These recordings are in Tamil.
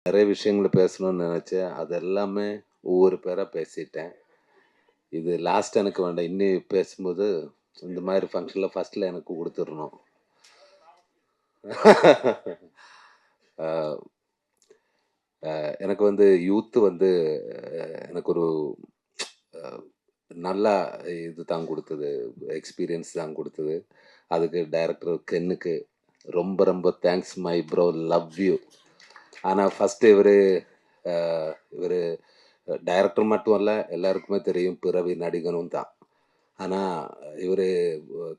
நிறைய விஷயங்கள பேசணும்னு நினச்சேன். அது எல்லாமே ஒவ்வொரு பேரா பேசிட்டேன். இது லாஸ்ட் எனக்கு வேண்டாம். இன்னி பேசும்போது இந்த மாதிரி ஃபங்ஷன்ல ஃபர்ஸ்ட்ல எனக்கு குடுத்துறணும். அ எனக்கு வந்து யூத் வந்து எனக்கு ஒரு அ நல்லா இது தான் குடுத்தது. எக்ஸ்பீரியன்ஸ் தான் குடுத்தது. அதுக்கு டைரக்டர் கென்னுக்கு ரொம்ப ரொம்ப thanks my bro. Love you. ஆனா ஃபர்ஸ்ட்டு அ இவரு டைரக்டர் மட்டும் அல்ல, எல்லாருக்குமே தெரியும் பிறவி நடிகனும் தான். ஆனா இவரு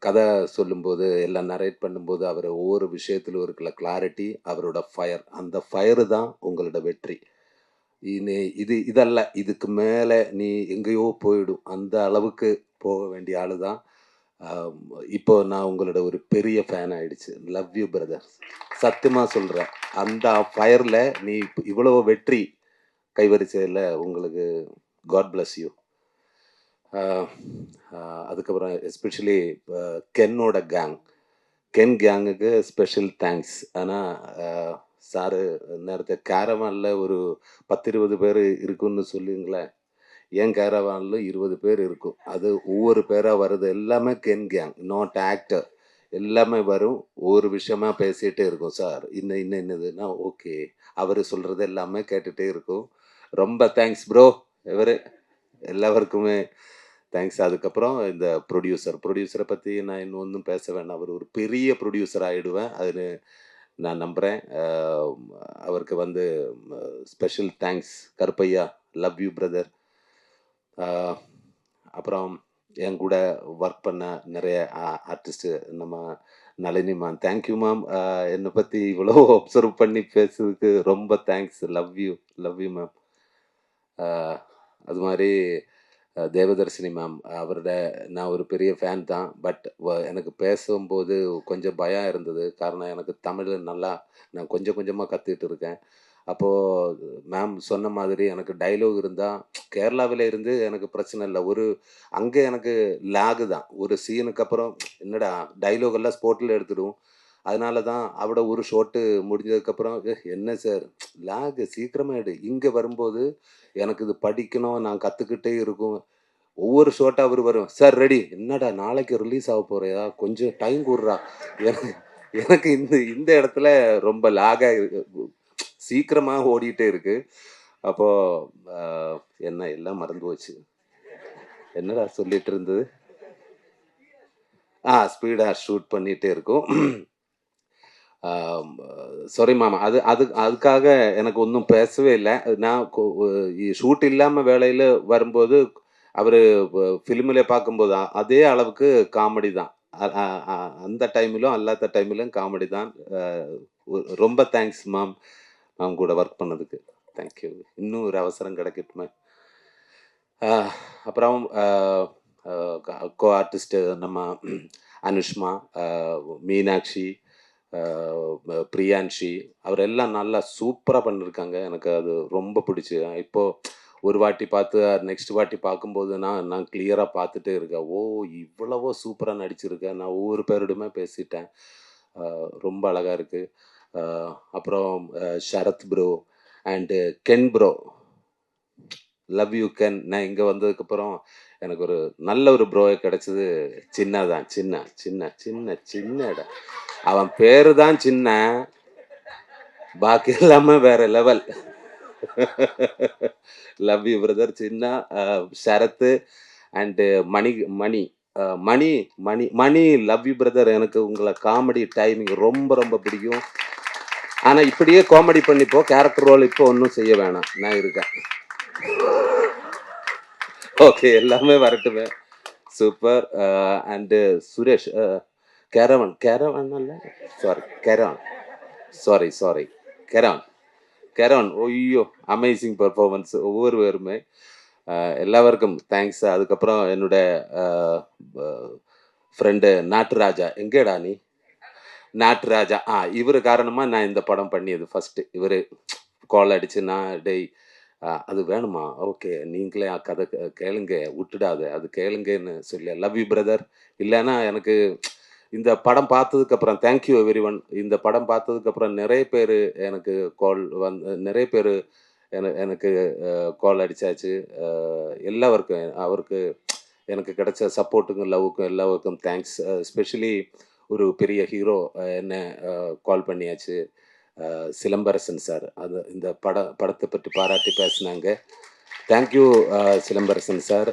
கதை சொல்லும்போது, எல்லாம் நரேட் பண்ணும்போது, அவரு ஒவ்வொரு விஷயத்திலும் இருக்கிற கிளாரிட்டி, அவரோட ஃபயர். அந்த ஃபயர் தான் உங்களோட வெற்றி. இதல்ல. இதுக்கு மேல நீ எங்கேயோ போயிடும். அந்த அளவுக்கு போக வேண்டிய ஆளு தான். அ இப்போ நான் உங்களோட ஒரு பெரிய ஃபேன் ஆயிடுச்சு. Love you brother. சத்தியமா சொல்றேன். அந்த ஃபயர்ல நீ இவ்வளவு வெற்றி கைவரிசையில உங்களுக்கு காட் பிளஸ் யூ. அ அ அதுக்கப்புறம் எஸ்பெஷலி கென்னோட கேங். கென் கேங்குக்கு ஸ்பெஷல் தேங்க்ஸ். ஆனா அ சாரு நேரத்த கேரவான்ல ஒரு 10, 20 பேரு இருக்குன்னு சொல்லுங்களேன். என் கேரவான்ல 20 பேர் இருக்கும். அது ஒவ்வொரு பேரா வர்றது எல்லாமே கென் கேங். Not actor. எல்லாமே வரும். ஒவ்வொரு விஷயமா பேசிட்டே இருக்கும். சார் இன்னதுன்னா, ஓகே. அவரு சொல்றது எல்லாமே கேட்டுட்டே இருக்கும். ரொம்ப தேங்க்ஸ் ப்ரோ. இவரு எல்லாருக்குமே தேங்க்ஸ். அதுக்கப்புறம் இந்த ப்ரொடியூசர பத்தி நான் இன்னும் ஒண்ணும் பேச வேண்டாம். அவரு ஒரு பெரிய ப்ரொடியூசர் ஆயிடுவேன். அது நான் நம்புறேன். அவருக்கு வந்து special thanks Karuppaiya. Love you brother. அ அப்புறம் என் கூட ஒர்க் பண்ண நெறைய ஆர்டிஸ்ட்டு நம்ம Nalini ma'am. Thank you ma'am. என்ன பத்தி இவ்வளோ அப்சர்வ் பண்ணி பேசுனதுக்கு ரொம்ப தேங்க்ஸ். Love you ma'am. அ அது மாரி தேவதர்ஷினி மேம். அவரோட நான் ஒரு பெரிய ஃபேன் தான். பட் எனக்கு பேசும்போது கொஞ்சம் பயம் இருந்தது. காரணம் எனக்கு தமிழ் நல்லா நான் கொஞ்சம் கொஞ்சமா கத்துக்கிட்டு இருக்கேன். அப்போ மேம் சொன்ன மாதிரி எனக்கு டயலாக் இருந்தா கேரளாவில இருந்து எனக்கு பிரச்சனை இல்ல. அங்க எனக்கு லேக் தான். ஒரு சீனுக்கு அப்புறம் என்னடா டயலாக் எல்லாம் ஸ்பாட்ல எடுத்துடுவோம். அதனால தான் அவட ஒரு ஷாட்டு முடிஞ்சதுக்கப்புறம், என்ன சார் லேக் சீக்கிரமா எடு." இங்க வரும்போது எனக்கு இது படிக்கணும், நான் கத்துக்கிட்டே இருக்கும். ஒவ்வொரு ஷாட்டா அவரு வரும். "Sir ready." "என்னடா நாளைக்கு ரிலீஸ் ஆக போறயா? கொஞ்சம் டைம் குடுறா." எனக்கு எனக்கு இந்த இந்த இடத்துல ரொம்ப லேக்கா சீக்கிரமா ஓடிட்டே இருக்கு. அப்போ அ என்ன எல்லாம் மறந்து போச்சு. என்னடா சொல்லிட்டு இருந்தது? ஸ்பீடா ஷூட் பண்ணிட்டே இருக்கும். ஆம், சாரி மேம். அது அது அதுக்காக எனக்கு ஒண்ணும் பேசவே இல்ல. நான் ஷூட் இல்லாம வேலையில வரும்போது, அவரு ஃபிலிம்ல பார்க்கும்போது, அதே அளவுக்கு காமெடி தான். அ அ அ அந்த டைம்லும், அல்லாத டைம்லும் காமெடி தான். அ ரொம்ப தேங்க்ஸ் மேம். மேம் கூட ஒர்க் பண்ணதுக்கு. Thank you. இன்னும் ஒரு அவசரம் கிடைக்கட்டுமே. அ அப்புறம் அ அ கோ ஆர்டிஸ்ட் நம்ம அனுஷ்மா, அ மீனாட்சி, அ பிரியான்ஷி அவரெல்லாம் நல்லா சூப்பரா பண்ணியிருக்காங்க. எனக்கு அது ரொம்ப பிடிச்சு. இப்போ ஒரு வாட்டி பார்த்து நெக்ஸ்ட் வாட்டி பார்க்கும்போது நான் நான் கிளியரா பார்த்துட்டே இருக்கேன். ஓ! இவ்வளவோ சூப்பரா நடிச்சிருக்க. நான் ஒவ்வொரு பேரோடுமே பேசிட்டேன். அ ரொம்ப அழகா இருக்கு. அ அப்புறம் Sarath bro and Ken bro. Love you Ken. நான் இங்க வந்ததுக்கப்புறம் எனக்கு ஒரு நல்ல ஒரு ப்ரோ கிடைச்சது. சின்ன தான். சின்ன இடம். அவன் பேரு தான் சின்ன. பாக்கி எல்லாமே வேற லெவல். Love you brother. சின்ன சரத்து அண்ட் மணி மணி அ Mani Mani Mani love you brother. எனக்கு உங்கள காமெடி டைமிங் ரொம்ப ரொம்ப பிடிக்கும். ஆனா இப்படியே காமெடி பண்ணிப்போ. கேரக்டர் ரோல் இப்போ ஒண்ணும் செய்ய வேணாம். நான் இருக்கேன். ஓகே. எல்லாமே வரட்டுமே. சூப்பர். அண்ட் சுரேஷ் கேரவன் அல்ல. சாரி கெரான். சாரி. கெரான். கெரான். ஐயோ! அமேசிங் பெர்ஃபார்மன்ஸ் ஒவ்வொருவருமே. எல்லாருக்கும் தேங்க்ஸ். அதுக்கப்புறம் என்னோட அ ப ஃப்ரெண்டு நாட்டுராஜா. எங்கேடா நீ? நாட்டுராஜா. இவரு காரணமா நான் இந்த படம் பண்ணியது ஃபர்ஸ்ட்டு. இவரு கால் அடிச்சு டேய் அது வேணுமா? ஓகே. நீங்களே கதை கேளுங்க. விட்டுடாத. அது கேளுங்கன்னு சொல்லி லவ் யூ பிரதர். இல்லன்னா எனக்கு இந்த படம் பார்த்ததுக்கப்புறம் தேங்க்யூ எவ்ரிஒன். இந்த படம் பார்த்ததுக்கப்புறம் நிறைய பேரு எனக்கு கால் நிறைய பேரு எனக்கு கால் அடிச்சாச்சு. எல்லாருக்கும் அவருக்கு எனக்கு கிடைச்ச சப்போர்ட்டுக்கும், லவ்வுக்கும் எல்லாருக்கும் தேங்க்ஸ். எஸ்பெஷலி ஒரு பெரிய ஹீரோ என்ன கால் பண்ணியாச்சு. சிலம்பரசன் சார். இந்த படத்தை பற்றி பாராட்டி பேசினாங்க. Thank you Silambarasan sir.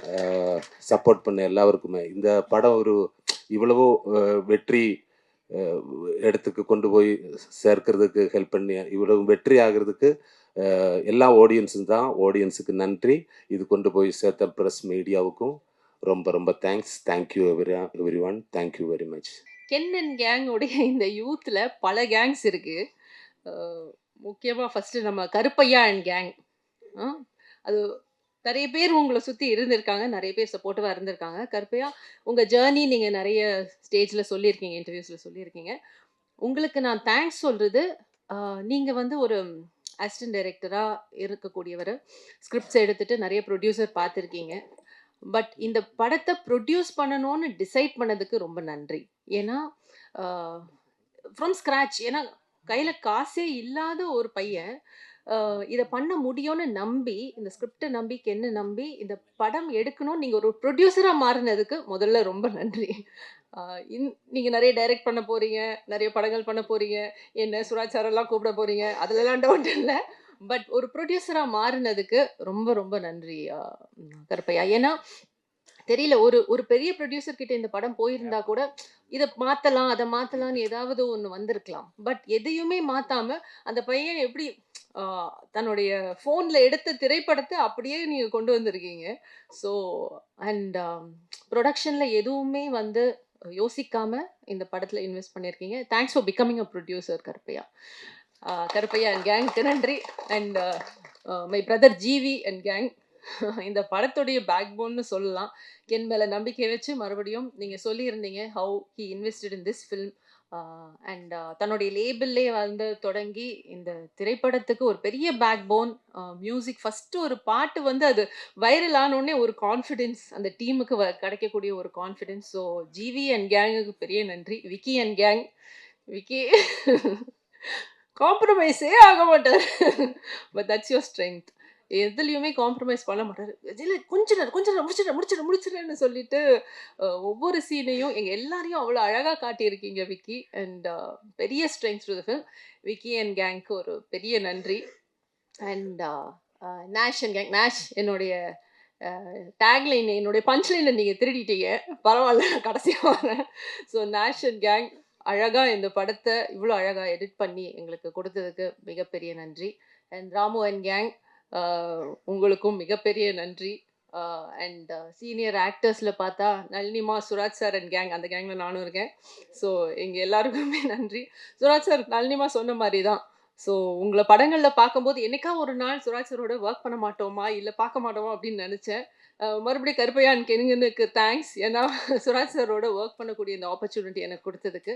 சப்போர்ட் பண்ண எல்லாருக்குமே. இந்த படம் ஒரு இவ்வளவோ வெற்றி இடத்துக்கு கொண்டு போய் சேர்க்கிறதுக்கு ஹெல்ப் பண்ணி இவ்வளவு வெற்றி ஆகிறதுக்கு எல்லா ஆடியன்ஸும் தான். ஆடியன்ஸுக்கு நன்றி. இது கொண்டு போய் சேர்த்த ப்ரெஸ் மீடியாவுக்கும் ரொம்ப ரொம்ப thanks. Thank you every one. Thank you very much. Ken and gang உடைய இந்த யூத்தில் பல கேங்ஸ் இருக்குது. முக்கியமாக ஃபஸ்ட்டு நம்ம கருப்பையா அண்ட் கேங். அது நிறைய பேர் உங்களை சுற்றி இருந்திருக்காங்க, நிறைய பேர் சப்போர்ட்டிவாக இருந்திருக்காங்க. கருப்பையா, உங்கள் ஜேர்னி நீங்கள் நிறைய ஸ்டேஜில் சொல்லியிருக்கீங்க, இன்டர்வியூஸில் சொல்லியிருக்கீங்க. உங்களுக்கு நான் தேங்க்ஸ் சொல்கிறது, நீங்கள் வந்து ஒரு அசிஸ்டன்ட் டைரக்டராக இருக்கக்கூடியவர், ஸ்கிரிப்ட்ஸ் எடுத்துகிட்டு நிறைய ப்ரொடியூசர் பார்த்துருக்கீங்க. பட் இந்த படத்தை ப்ரொடியூஸ் பண்ணணும்னு டிசைட் பண்ணதுக்கு ரொம்ப நன்றி. ஏன்னா ஃப்ரம் ஸ்க்ராட்ச், ஏன்னா கையில் காசே இல்லாத ஒரு பையன் இதை பண்ண முடியும்னு நம்பி, இந்த ஸ்கிரிப்டை நம்பி, கென்னு நம்பி இந்த படம் எடுக்கணும் நீங்கள் ஒரு ப்ரொடியூசராக மாறினதுக்கு முதல்ல ரொம்ப நன்றி. நீங்கள் நிறைய டைரக்ட் பண்ண போகிறீங்க, நிறைய படங்கள் பண்ண போகிறீங்க, என்ன சுராஜ் சாரெல்லாம் கூப்பிட போகிறீங்க, அதுலலாம் டவுட் இல்லை. பட் ஒரு ப்ரொடியூசராக மாறினதுக்கு ரொம்ப ரொம்ப நன்றி கருப்பையா. ஏன்னா தெரியல, ஒரு பெரிய ப்ரொடியூசர் கிட்ட இந்த படம் போயிருந்தா கூட இதை மாற்றலாம், அதை மாற்றலாம்னு ஏதாவது ஒன்று வந்திருக்கலாம். பட் எதையுமே மாற்றாமல் அந்த பையன் எப்படி தன்னுடைய ஃபோனில் எடுத்த திரைப்படத்தை அப்படியே நீங்கள் கொண்டு வந்திருக்கீங்க. ஸோ அண்ட் ப்ரொடக்ஷனில் எதுவுமே வந்து யோசிக்காமல் இந்த படத்தில் இன்வெஸ்ட் பண்ணியிருக்கீங்க. Thanks for becoming a producer Karuppaiya. Karuppaiya and கேங்க்கு நன்றி. And my brother GV and gang, இந்த படத்துடைய பேக்போன்னு சொல்லலாம். என் மேலே நம்பிக்கை வச்சு மறுபடியும் நீங்கள் சொல்லியிருந்தீங்க how he invested in this film. And தன்னுடைய லேபிள்லே வந்து தொடங்கி இந்த திரைப்படத்துக்கு ஒரு பெரிய பேக்போன். மியூசிக் ஃபஸ்ட்டு ஒரு பாட்டு வந்து அது வைரல் ஆனோடனே ஒரு கான்ஃபிடென்ஸ் அந்த டீமுக்கு கிடைக்கக்கூடிய ஒரு கான்ஃபிடென்ஸ். ஸோ ஜிவி அண்ட் கேங்குக்கு பெரிய நன்றி. விக்கி அண்ட் கேங், விக்கி காம்ப்ரமைஸே ஆக மாட்டார். But that's your strength. எதுலையுமே காம்ப்ரமைஸ் பண்ண மாட்டார். இல்லை கொஞ்ச நேரம் முடிச்சிடறேன்னு சொல்லிட்டு ஒவ்வொரு சீனையும் எங்கள் எல்லாரையும் அவ்வளோ அழகாக காட்டியிருக்கீங்க விக்கி. அண்ட் பெரிய strength to the film. Vicky and கேங்க்கு ஒரு பெரிய நன்றி. And Nesh and gang. Nesh, என்னுடைய டேக்லைன், என்னுடைய பஞ்ச்லைனை நீங்கள் திருடிட்டீங்க, பரவாயில்ல, கடைசியாக வரேன். ஸோ நேஷ் அண்ட் கேங் அழகாக இந்த படத்தை இவ்வளோ அழகாக எடிட் பண்ணி எங்களுக்கு கொடுத்ததுக்கு மிகப்பெரிய நன்றி. அண்ட் ராமு அண்ட் கேங், உங்களுக்கும் மிகப்பெரிய நன்றி. அண்ட் சீனியர் ஆக்டர்ஸில் பார்த்தா நளினிமா, சுராஜ் சார் அண்ட் கேங், அந்த கேங்கில் நானும் இருக்கேன். ஸோ எங்கள் எல்லாருக்குமே நன்றி. சுராஜ் சார், நளினிமா சொன்ன மாதிரி தான். ஸோ உங்களை படங்களில் பார்க்கும்போது என்னைக்கா ஒரு நாள் சுராஜ் சாரோட ஒர்க் பண்ண மாட்டோமா, இல்லை பார்க்க மாட்டோமா அப்படின்னு நினச்சேன். மறுபடியும் கருப்பையான் கெனுங்கனுக்கு தேங்க்ஸ். ஏன்னா சுராஜ் சாரோட ஒர்க் பண்ணக்கூடிய இந்த ஆப்பர்ச்சுனிட்டி எனக்கு கொடுத்ததுக்கு.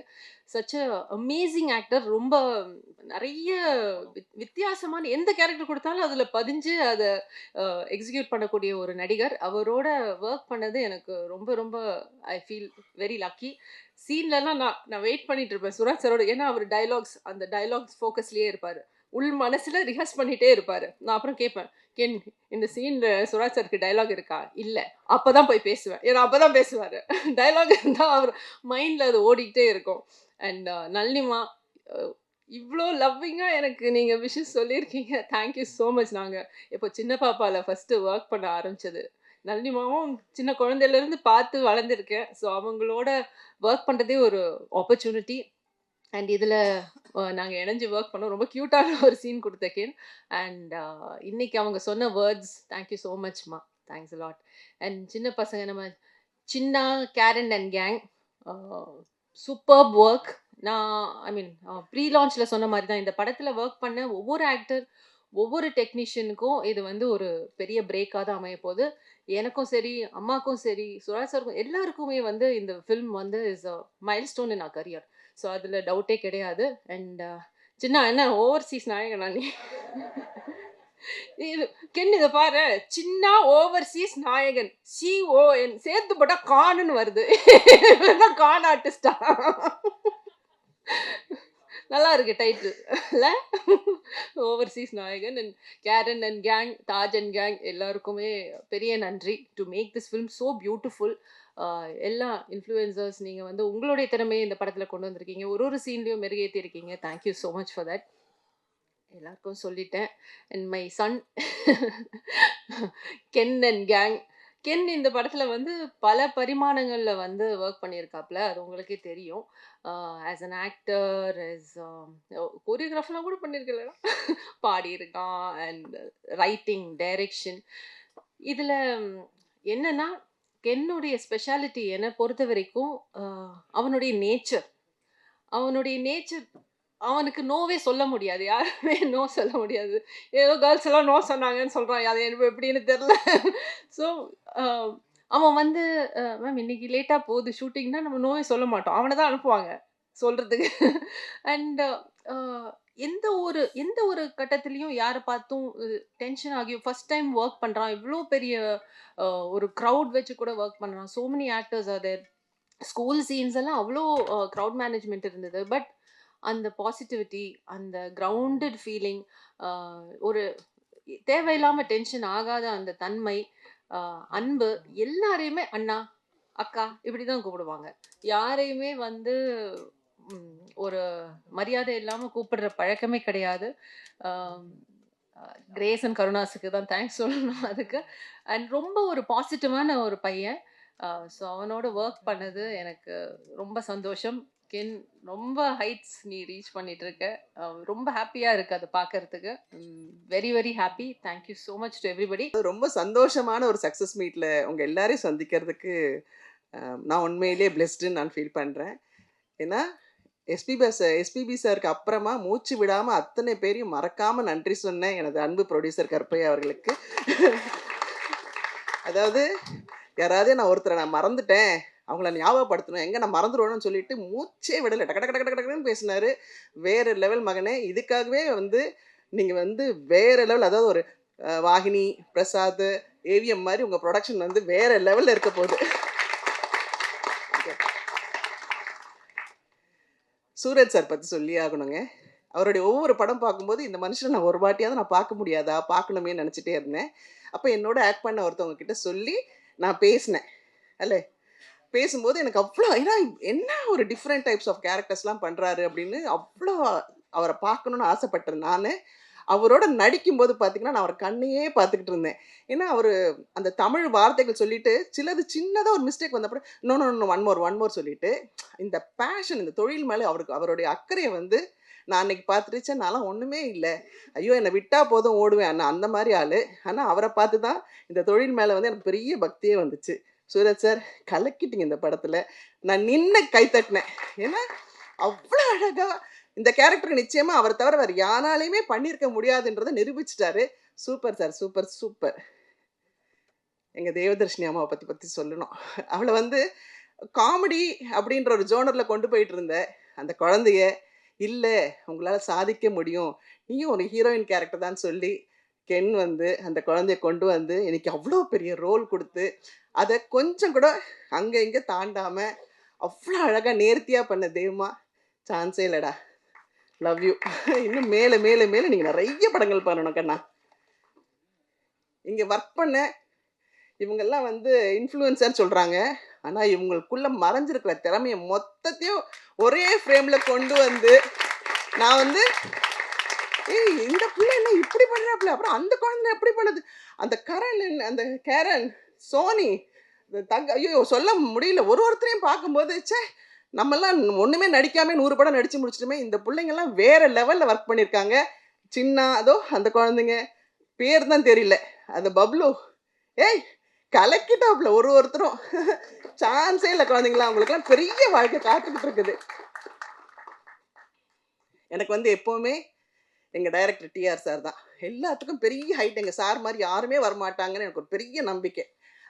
Such a amazing actor. ரொம்ப நிறைய வித்தியாசமான எந்த கேரக்டர் கொடுத்தாலும் அதில் பதிஞ்சு அதை எக்ஸிக்யூட் பண்ணக்கூடிய ஒரு நடிகர். அவரோட ஒர்க் பண்ணது எனக்கு ரொம்ப ரொம்ப ஐ ஃபீல் வெரி லக்கி. சீன்லலாம் நான் வெயிட் பண்ணிட்டு இருப்பேன் சுராஜ் சாரோட. ஏன்னா அவர் அந்த டைலாக்ஸ் ஃபோக்கஸ்லேயே இருப்பார். உள் மனசில் ரிஹர்ஸ் பண்ணிகிட்டே இருப்பார். நான் அப்புறம் கேட்பேன், இந்த சீனில் சுராஜ் சாருக்கு டைலாக் இருக்கா? இல்லை. அப்போ தான் போய் பேசுவேன். ஏன்னா அப்போ தான் பேசுவார். டைலாக் இருந்தால் அவர் மைண்டில் அது ஓடிக்கிட்டே இருக்கும். அண்ட் நளினிமா, இவ்வளோ லவ்விங்காக எனக்கு நீங்கள் விஷஸ் சொல்லியிருக்கீங்க. Thank you so much. நாங்கள் இப்போ சின்ன பாப்பாவில் ஃபஸ்ட்டு ஒர்க் பண்ண ஆரம்பித்தது, நளினிமாவும் சின்ன குழந்தையிலேருந்து பார்த்து வளர்ந்துருக்கேன். ஸோ அவங்களோட ஒர்க் பண்ணுறதே ஒரு ஆப்பர்ச்சுனிட்டி. அண்ட் இதில் நாங்கள் இணைஞ்சு ஒர்க் பண்ணோம். ரொம்ப க்யூட்டான ஒரு சீன் கொடுத்தேன். அண்ட் இன்னைக்கு அவங்க சொன்ன வேர்ட்ஸ், தேங்க்யூ ஸோ மச்மா, தேங்க்ஸ் லாட். அண்ட் சின்ன பசங்க நம்ம சின்ன Karan and gang, superb work. நான் ஐ மீன் ப்ரீ லான்ச்சில் சொன்ன மாதிரி தான், இந்த படத்தில் ஒர்க் பண்ண ஒவ்வொரு ஆக்டர், ஒவ்வொரு டெக்னீஷியனுக்கும் இது வந்து ஒரு பெரிய பிரேக்காக தான் அமைய போகுது. எனக்கும் சரி, அம்மாக்கும் சரி, சுராஜ் சாருக்கும், எல்லாருக்குமே வந்து இந்த ஃபில்ம் வந்து is a mile stone in அவர் கரியர். ஸோ அதில் டவுட்டே கிடையாது. அண்ட் சின்ன என்ன ஓவர்சீஸ் நாயகனா நீ? இது கென் இத பாரு, சின்னா ஓவர்சீஸ் நாயகன். CON சேர்த்து போட்டா கான்னு வருது. இவன் கான் ஆர்டிஸ்டா? நல்லா இருக்கு டைட்டில் இல்ல? ஓவர்சீஸ் நாயகன் and Karan and gang, Taj and gang எல்லாருக்குமே பெரிய நன்றி to make this film so beautiful. எல்லா இன்ஃப்ளூயன்சர்ஸ் நீங்க வந்து உங்களுடைய திறமையை இந்த படத்துல கொண்டு வந்திருக்கீங்க. ஒரு ஒரு சீன்லயும் மெருகேத்தி இருக்கீங்க. Thank you so much for that. எல்லாருக்கும் சொல்லிட்டேன். And my son Ken and gang. Ken இந்த படத்துல வந்து பல பரிமாணங்கள்ல வந்து ஒர்க் பண்ணியிருக்காப்ல. அது உங்களுக்கே தெரியும். ஆஸ் அன் ஆக்டர், ஆஸ் கோரியோகிராஃப்லாம் கூட பண்ணியிருக்கல. பாடியிருக்கான் அண்ட் ரைட்டிங், டைரக்ஷன். இதுல என்னன்னா, கென்னுடைய ஸ்பெஷாலிட்டி என்ன பொறுத்தவரைக்கும், அவனுடைய நேச்சர். அவனுடைய நேச்சர் அவனுக்கு நோவே சொல்ல முடியாது. யாருமே நோ சொல்ல முடியாது. ஏதோ கேர்ள்ஸ் எல்லாம் நோ சொன்னாங்கன்னு சொல்றான். அது எனக்கு எப்படின்னு தெரியல. ஸோ அ அவன் வந்து மேம் இன்னைக்கு லேட்டா போகுது ஷூட்டிங்னா நம்ம நோவே சொல்ல மாட்டோம். அவன தான் அனுப்புவாங்க சொல்றதுக்கு. அண்ட் அ எந்த ஒரு கட்டத்திலயும் யார பார்த்தும் டென்ஷன் ஆகி ஃபர்ஸ்ட் டைம் வொர்க் பண்றான். இவ்ளோ பெரிய அ ஒரு கிரவுட் வச்சு கூட வொர்க் பண்றான். So many actors are there. School scenes எல்லாம் அவ்ளோ கிரவுட் மேனேஜ்மெண்ட் இருந்தது. பட் அந்த பாசிட்டிவிட்டி, அந்த கிரவுண்டட் ஃபீலிங், ஒரு தேவையில்லாம டென்ஷன் ஆகாத அந்த தன்மை, அன்பு எல்லாரையுமே அண்ணா, அக்கா இப்படிதான் கூப்பிடுவாங்க. யாரையுமே வந்து ஒரு மரியாதை இல்லாம கூப்பிடுற பழக்கமே கிடையாது. ஆம், கிரேஸ் அண்ட் கருணாஸுக்கு தான் தேங்க்ஸ் சொல்லணும் அதுக்கு. அண்ட் ரொம்ப ஒரு பாசிட்டிவான ஒரு பையன். ஸோ அவனோட ஒர்க் பண்ணது எனக்கு ரொம்ப சந்தோஷம். கென் ரொம்ப ஹைட்ஸ் நீ ரீச் பண்ணிட்டு இருக்க. ரொம்ப ஹாப்பியா இருக்கு அதை பார்க்கறதுக்கு. Very very happy. Thank you so much to everybody. ரொம்ப சந்தோஷமான ஒரு சக்ஸஸ் மீட்ல உங்க எல்லாரையும் சந்திக்கிறதுக்கு நான் உண்மையிலேயே பிளெஸ்டுன்னு நான் ஃபீல் பண்றேன். ஏன்னா எஸ்பிபி சாருக்கு அப்புறமா மூச்சு விடாம அத்தனை பேரையும் மறக்காம நன்றி சொன்னேன் எனது அன்பு ப்ரொடியூசர் கற்பையா அவர்களுக்கு. அதாவது யாராவது நான் ஒருத்தரை நான் மறந்துட்டேன், அவங்கள ஞாபகப்படுத்தணும், எங்க நான் மறந்துடுவேன்னு சொல்லிட்டு மூச்சே விடலை, டக்கு டக்கு டக்கு டக்குன்னு பேசினாரு. வேற லெவல் மகனே. இதுக்காகவே வந்து நீங்க வந்து வேற லெவல், அதாவது ஒரு வாகினி, பிரசாத், ஏவிஎம் மாதிரி உங்க ப்ரொடக்ஷன் வந்து வேற லெவல்ல இருக்க போகுது. சூரஜ் சார் பத்தி சொல்லி ஆகணுங்க. அவருடைய ஒவ்வொரு படம் பார்க்கும்போது இந்த மனுஷனை நான் ஒரு வாட்டியாவது நான் பார்க்க முடியாதா, பார்க்கணுமே நினச்சிட்டே இருந்தேன். அப்போ என்னோட ஆக்ட் பண்ண ஒருத்தவங்க கிட்ட சொல்லி நான் பேசினேன். அல்ல பேசும்போது எனக்கு அவ்வளோ, ஏன்னா என்ன ஒரு டிஃப்ரெண்ட் டைப்ஸ் ஆஃப் கேரக்டர்ஸ்லாம் பண்ணுறாரு அப்படின்னு அவ்வளோ அவரை பார்க்கணுன்னு ஆசைப்பட்டேன் நான். அவரோட நடிக்கும்போது பார்த்தீங்கன்னா நான் அவர் கண்ணையே பார்த்துக்கிட்டு இருந்தேன். ஏன்னா அவர் அந்த தமிழ் வார்த்தைகள் சொல்லிட்டு சிலது சின்னதாக ஒரு மிஸ்டேக் வந்தப்போ இன்னொன்று ஒன் மோர் சொல்லிட்டு இந்த பேஷன், இந்த தொழில் மேலே அவருடைய அக்கறையை வந்து நான் அன்னைக்கு பார்த்துருச்சேன். நான்லாம் ஒன்றுமே இல்லை, ஐயோ என்னை விட்டா போதும் ஓடுவேன் அண்ணா, அந்த மாதிரி ஆள். ஆனால் அவரை பார்த்து தான் இந்த தொழில் மேலே வந்து எனக்கு பெரிய பக்தியே வந்துச்சு. சூரஜ் சார் கலக்கிட்டீங்க இந்த படத்தில். நான் நின்று கை தட்டினேன். ஏன்னா அவ்வளோ அழகாக இந்த கேரக்டருக்கு நிச்சயமாக அவரை தவிர வேறு யாராலையுமே பண்ணியிருக்க முடியாதுன்றதை நிரூபிச்சிட்டாரு. Super sir, super super. எங்கள் தேவதர்ஷினி அம்மாவை பற்றி சொல்லணும். அவளை வந்து காமெடி அப்படின்ற ஒரு ஜோனரில் கொண்டு போயிட்டு இருந்த அந்த குழந்தைய, இல்லை உங்களால் சாதிக்க முடியும், நீயும் ஒரு ஹீரோயின் கேரக்டர் தான் சொல்லி கென் வந்து அந்த குழந்தைய கொண்டு வந்து எனக்கு அவ்வளோ பெரிய ரோல் கொடுத்து அதை கொஞ்சம் கூட அங்கே இங்கே தாண்டாமல் அவ்வளோ அழகாக நேர்த்தியாக பண்ண தெய்வமா, சான்ஸே இல்லைடா. Love you. இன்னும் மேலே மேலே மேலே நீங்கள் நிறைய படங்கள் பண்ணணும் கண்ணா. இங்கே ஒர்க் பண்ண இவங்கெல்லாம் வந்து இன்ஃப்ளூயன்சர் சொல்கிறாங்க, ஆனால் இவங்களுக்குள்ளே மறைஞ்சிருக்கிற திறமையை மொத்தத்தையும் ஒரே ஃப்ரேமில் கொண்டு வந்து நான் வந்து ஏய் இந்த பிள்ளை என்ன இப்படி பண்ணுறாப்புல, அப்புறம் அந்த குழந்தை எப்படி பண்ணுது, அந்த அந்த கேரன், சோனி, ஐயோ சொல்ல முடியல. ஒருத்தரையும் பார்க்கும்போது சே நம்மெல்லாம் ஒன்றுமே நடிக்காமல் 100 படம் நடித்து முடிச்சிட்டுமே, இந்த பிள்ளைங்கள்லாம் வேறு லெவலில் ஒர்க் பண்ணியிருக்காங்க. சின்ன அதோ அந்த குழந்தைங்க பேர் தான் தெரியல, அந்த பப்ளு, ஏய் கலக்கிட்டாப்புல ஒருத்தரும். சான்ஸே இல்லை குழந்தைங்களா, அவங்களுக்குலாம் பெரிய வாழ்க்கை காத்துக்கிட்டு இருக்குது. எனக்கு வந்து எப்போவுமே எங்கள் டைரக்டர் டிஆர் சார் தான் எல்லாத்துக்கும் பெரிய ஹைட். எங்கள் சார் மாதிரி யாருமே வரமாட்டாங்கன்னு எனக்கு ஒரு பெரிய நம்பிக்கை.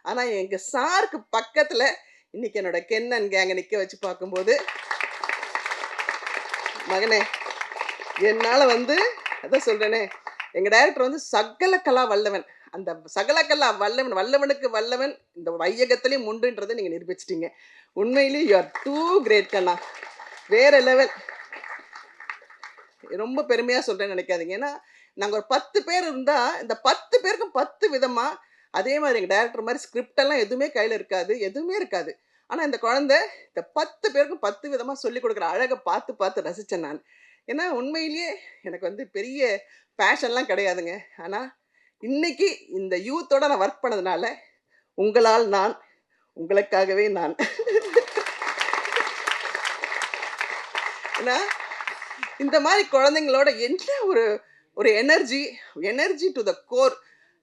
ஆனால் எங்கள் சாருக்கு பக்கத்தில் இன்னைக்கு என்னோட கென் அண்ட் கேங்கை நிற்க வச்சு பார்க்கும்போது, மகனே என்னால் வந்து அதான் சொல்கிறேனே, எங்கள் டைரக்டர் வந்து சகல கலா வல்லவன். அந்த சகல கலா வல்லவன், வல்லவனுக்கு வல்லவன் இந்த வையகத்திலேயும் உண்டுன்றதை நீங்கள் நிரூபிச்சிட்டீங்க. உண்மையிலேயே யூ ஆர் டூ கிரேட் கண்ணா. வேற லெவல். ரொம்ப பெருமையாக சொல்கிறேன்னு நினைக்காதீங்க. ஏன்னா நாங்கள் ஒரு 10 பேர் இருந்தால் இந்த 10 பேருக்கும் 10 விதமாக அதே மாதிரி எங்கள் டைரக்டர் மாதிரி ஸ்கிரிப்டெல்லாம் எதுவுமே கையில் இருக்காது, எதுவுமே இருக்காது. ஆனால் இந்த குழந்தை இந்த 10 பேருக்கும் 10 விதமாக சொல்லிக் கொடுக்குற அழகை பார்த்து பார்த்து ரசித்தேன் நான். ஏன்னா உண்மையிலேயே எனக்கு வந்து பெரிய பேஷன்லாம் கிடையாதுங்க. ஆனால் இன்னைக்கு இந்த யூத்தோட நான் ஒர்க் பண்ணதுனால உங்களால் நான், உங்களுக்காகவே நான். ஏன்னா இந்த மாதிரி குழந்தைங்களோட என்ன ஒரு ஒரு எனர்ஜி டு த கோர்.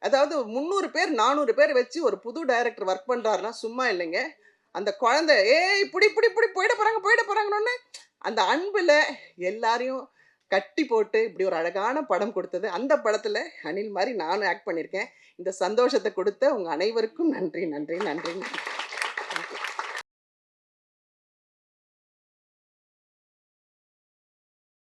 அதாவது 300 பேர் 400 பேர் வச்சு ஒரு புது டைரக்டர் ஒர்க் பண்ணுறாருன்னா சும்மா இல்லைங்க. அந்த குழந்தை ஏய் இப்படி இப்படி இப்படி போயிட போகிறாங்கன்னு அந்த அன்பில் எல்லாரையும் கட்டி போட்டு இப்படி ஒரு அழகான படம் கொடுத்தது. அந்த படத்தில் அனில் மாதிரி நானும் ஆக்ட் பண்ணியிருக்கேன். இந்த சந்தோஷத்தை கொடுத்த உங்கள் அனைவருக்கும் நன்றி நன்றி நன்றி.